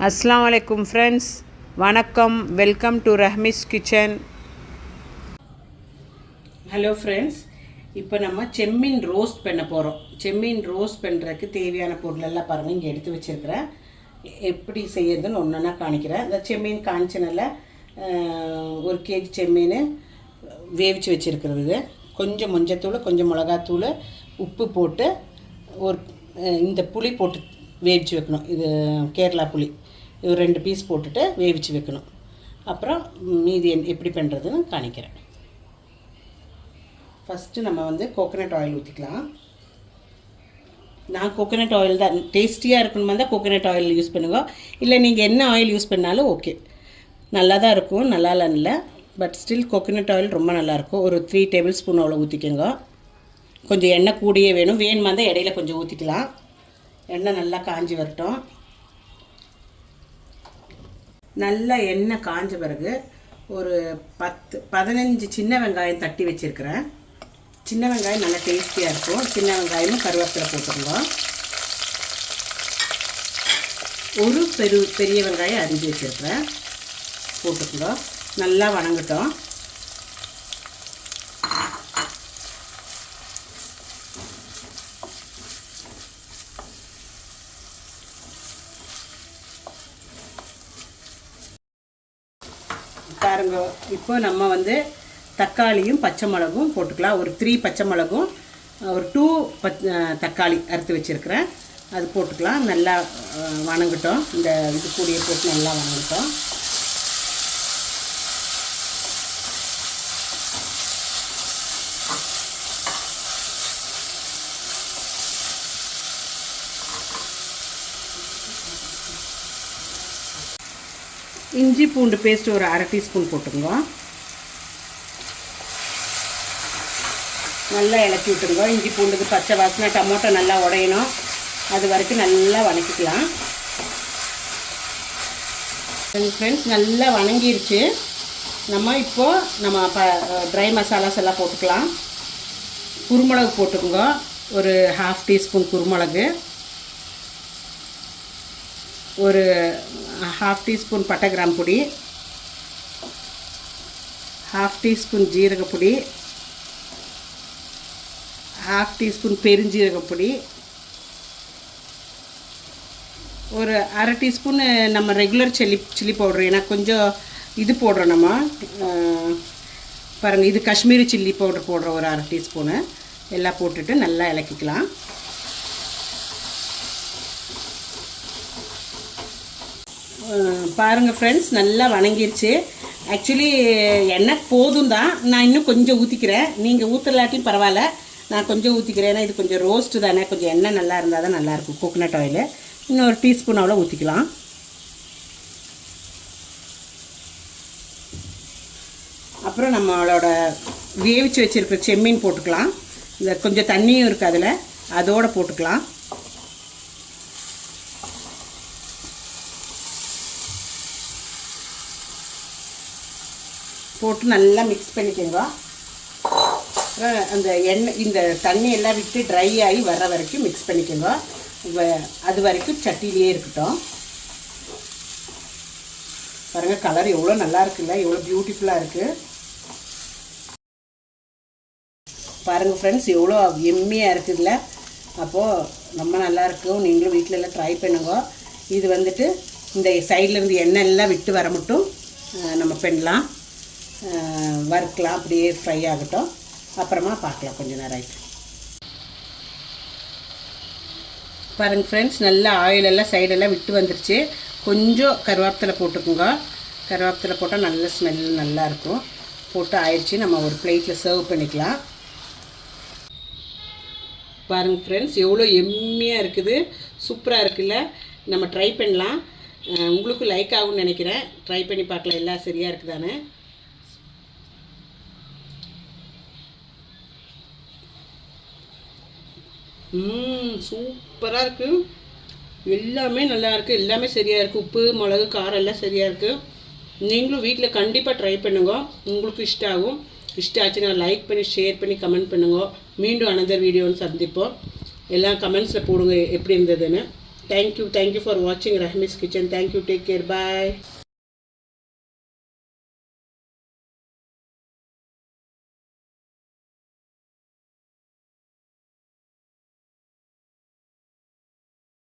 அஸ்ஸலாமு அலைக்கும் ஃப்ரெண்ட்ஸ், வணக்கம். Welcome to Rahmi's kitchen. Hello friends, இப்போ நம்ம செம்மீன் ரோஸ்ட் பண்ண போகிறோம். செம்மீன் ரோஸ்ட் பண்ணுறதுக்கு தேவையான பொருளெல்லாம் பாருங்கள், இங்கே எடுத்து வச்சுருக்கிறேன். எப்படி செய்யறதுன்னு ஒன்றா காணிக்கிறேன். இந்த செம்மீன் காய்ச்சனில் 1 கேஜி செம்மீன் வேவிச்சு வச்சுருக்கிறது. கொஞ்சம் மஞ்சத்தூள், கொஞ்சம் மிளகாத்தூள், உப்பு போட்டு இந்த புளி போட்டு வேவிச்சு வைக்கணும். இது கேரளா புளி, இது 2 பீஸ் போட்டுட்டு வேவிச்சு வைக்கணும். அப்புறம் மீதி எப்படி பண்ணுறதுன்னு காணிக்கிறேன். ஃபஸ்ட்டு நம்ம கோகோனட் ஆயில் ஊற்றிக்கலாம். நான் கோகோனட் ஆயில் தான் டேஸ்டியாக இருக்கணுமா தான் கோகோனட் ஆயில் யூஸ் பண்ணுவோம். இல்லை நீங்கள் என்ன ஆயில் யூஸ் பண்ணாலும் ஓகே, நல்லா தான் இருக்கும். நல்லா இல்லை, பட் ஸ்டில் கோகோனட் ஆயில் ரொம்ப நல்லாயிருக்கும். ஒரு 3 டேபிள் ஸ்பூன் அவ்வளோ ஊற்றிக்கோங்க. கொஞ்சம் எண்ணெய் கூடியே வேணுமா தான் இடையில கொஞ்சம் ஊற்றிக்கலாம். எண்ணெய் நல்லா காஞ்சி வரட்டும். நல்லா எண்ணெய் காஞ்ச பிறகு ஒரு 10-15 சின்ன வெங்காயம் தட்டி வச்சுருக்கிறேன். சின்ன வெங்காயம் நல்லா டேஸ்டியாக இருக்கும். சின்ன வெங்காயமும் கருவேப்பிலை போட்டுருங்க. ஒரு பெரிய வெங்காயம் அரிஞ்சு வச்சுருக்கிறேன், போட்டுக்கோங்க. நல்லா வணங்கட்டும். பாருங்க, இப்போ நம்ம தக்காளியும் பச்சை மிளகும் போட்டுக்கலாம். ஒரு 3 பச்சை மிளகும், ஒரு 2 தக்காளி அறுத்து வச்சுருக்கிறேன், அது போட்டுக்கலாம். நல்லா வணங்கட்டும். இந்த இது கூடிய போட்டு நல்லா வணங்கட்டும். இஞ்சி பூண்டு பேஸ்ட் ஒரு 1/2 டீஸ்பூன் போட்டுங்க. நல்லா இலக்கி விட்டுருங்க. இஞ்சி பூண்டுக்கு பச்சை வாசனை, டமோட்டோ நல்லா உடையணும், அது வரைக்கும் நல்லா வணக்கிக்கலாம். ஃப்ரெண்ட்ஸ், நல்லா வணங்கிருச்சு. நம்ம ட்ரை மசாலாஸ் எல்லாம் போட்டுக்கலாம். குருமிளகு போட்டுக்கோங்க. ஒரு 1/2 டீஸ்பூன் குருமிளகு, ஒரு 1/2 டீஸ்பூன் பட்டை கிராம்பு பொடி, 1/2 டீஸ்பூன் ஜீரகப்பொடி, 1/2 டீஸ்பூன் பெருஞ்சீரகப்பொடி, ஒரு 1/2 டீஸ்பூன் நம்ம ரெகுலர் சில்லி பவுட்ரு. ஏன்னா கொஞ்சம் இது போடுறோம் நம்ம, பாருங்கள், இது காஷ்மீரி சில்லி பவுடர் போடுறோம், ஒரு 1/2 டீஸ்பூனு. எல்லாம் போட்டுட்டு நல்லா இலக்கிக்கலாம். பாருங்கள் ஃப்ரெண்ட்ஸ், நல்லா வணங்கிருச்சு. ஆக்சுவலி எண்ணெய் போதும் தான், நான் இன்னும் கொஞ்சம் ஊற்றிக்கிறேன். நீங்கள் ஊற்றலாட்டியும் பரவாயில்ல, நான் கொஞ்சம் ஊற்றிக்கிறேன். ஏன்னா இது கொஞ்சம் ரோஸ்ட்டு தானே, கொஞ்சம் எண்ணெய் நல்லா இருந்தால் தான் நல்லாயிருக்கும். கோகோனட் ஆயில் இன்னும் ஒரு டீஸ்பூன் அவ்வளோ ஊற்றிக்கலாம். அப்புறம் நம்மளோட வேவிச்சு வச்சுருக்கிற செம்மீன் போட்டுக்கலாம். இந்த கொஞ்சம் தண்ணியும் இருக்குது அதில், அதோடு போட்டுக்கலாம். போட்டு நல்லா மிக்ஸ் பண்ணிக்கோங்க. அந்த எண்ணெய், இந்த தண்ணி எல்லாம் விட்டு ட்ரை ஆகி வர்ற வரைக்கும் மிக்ஸ் பண்ணிக்கோங்க. அது வரைக்கும் சட்டிலேயே இருக்கட்டும். பாருங்கள், கலர் எவ்வளோ நல்லா இருக்குல்ல, எவ்வளோ பியூட்டிஃபுல்லாக இருக்குது. பாருங்கள் ஃப்ரெண்ட்ஸ், எவ்வளோ எம்மியாக இருக்குதுல்ல. அப்போது ரொம்ப நல்லாயிருக்கும். நீங்களும் வீட்டில் எல்லாம் ட்ரை பண்ணுங்க. இது இந்த சைட்லேருந்து எண்ணெய் எல்லாம் விட்டு வர மட்டும் நம்ம பண்ணலாம், வறுக்கலாம். அப்படியே ஃப்ரை ஆகட்டும், அப்புறமா பார்க்கலாம் கொஞ்சம் நேரம் ஆகிட்டு. பாருங்கள் ஃப்ரெண்ட்ஸ், நல்லா ஆயிலெல்லாம் சைடெல்லாம் விட்டு வந்துருச்சு. கொஞ்சம் கருவேப்பிலை போட்டுக்கோங்க. கருவேப்பிலை போட்டால் நல்ல ஸ்மெல் நல்லாயிருக்கும். போட்டு ஆயிடுச்சு. நம்ம ஒரு பிளேட்டில் சர்வ் பண்ணிக்கலாம். பாருங்கள் ஃப்ரெண்ட்ஸ், எவ்வளோ எம்மியாக இருக்குது, சூப்பராக இருக்குல்ல. நம்ம ட்ரை பண்ணலாம். உங்களுக்கும் லைக் ஆகும்னு நினைக்கிறேன். ட்ரை பண்ணி பார்க்கலாம், எல்லாம் சரியாக இருக்குதானே. சூப்பராக இருக்குது. எல்லாமே நல்லா இருக்குது, எல்லாமே சரியாக இருக்குது. உப்பு மிளகு காரம் எல்லாம் சரியாக இருக்குது. நீங்களும் வீட்டில் கண்டிப்பாக ட்ரை பண்ணுங்க. உங்களுக்கு இஷ்டம் ஆகும். இஷ்டம் ஆச்சுன்னா லைக் பண்ணி, ஷேர் பண்ணி, கமெண்ட் பண்ணுங்க. மீண்டும் அனதர் வீடியோன்னு சந்திப்போம். எல்லாம் கமெண்ட்ஸில் போடுங்க எப்படி இருந்ததுன்னு. தேங்க்யூ ஃபார் வாட்சிங் ரஹ்மிஸ் கிச்சன். தேங்க்யூ, டேக் கேர், பாய்.